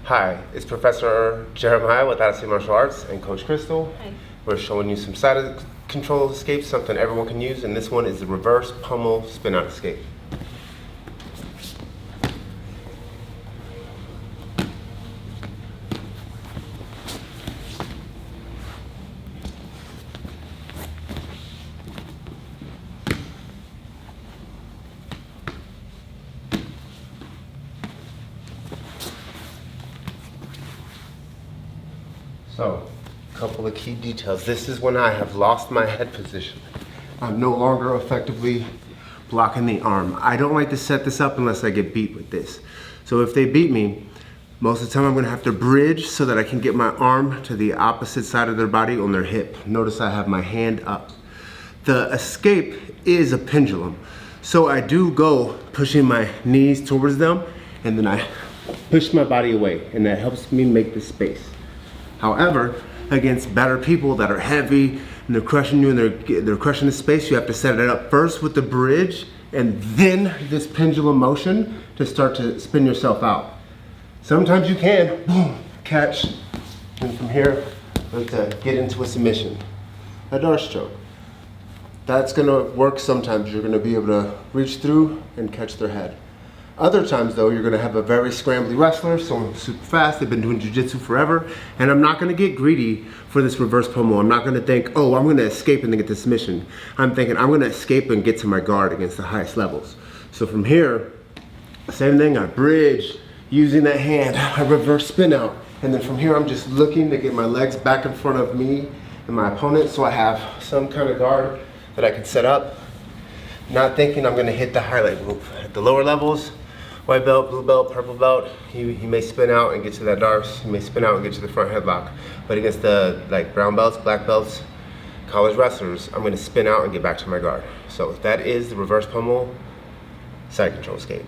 Hi, it's Professor Jeremiah with Odyssey Martial Arts and Coach Krystal. Hi. We're showing you some side control escapes, something everyone can use, and this one is the reverse pummel spin out escape. So, a couple of key details. This is when I have lost my head position. I'm no longer effectively blocking the arm. I don't like to set this up unless I get beat with this. So if they beat me, most of the time I'm gonna have to bridge so that I can get my arm to the opposite side of their body on their hip. Notice I have my hand up. The escape is a pendulum. So I do go pushing my knees towards them and then I push my body away, and that helps me make the space. However, against better people that are heavy and they're crushing you and they're crushing the space, you have to set it up first with the bridge and then this pendulum motion to start to spin yourself out. Sometimes you can, boom, catch, and from here, let's get into a submission. A dart stroke. That's gonna work sometimes. You're gonna be able to reach through and catch their head. Other times though, you're gonna have a very scrambly wrestler, someone super fast, they've been doing jiu-jitsu forever, and I'm not gonna get greedy for this reverse pommel. I'm not gonna think, oh, I'm gonna escape and then get the submission. I'm thinking, I'm gonna escape and get to my guard against the highest levels. So from here, same thing, I bridge, using that hand, I reverse spin out. And then from here, I'm just looking to get my legs back in front of me and my opponent, so I have some kind of guard that I can set up. Not thinking I'm gonna hit the highlight move. At the lower levels, white belt, blue belt, purple belt, he may spin out and get to that darts. He may spin out and get to the front headlock. But against the brown belts, black belts, college wrestlers, I'm gonna spin out and get back to my guard. So that is the reverse pommel side control escape.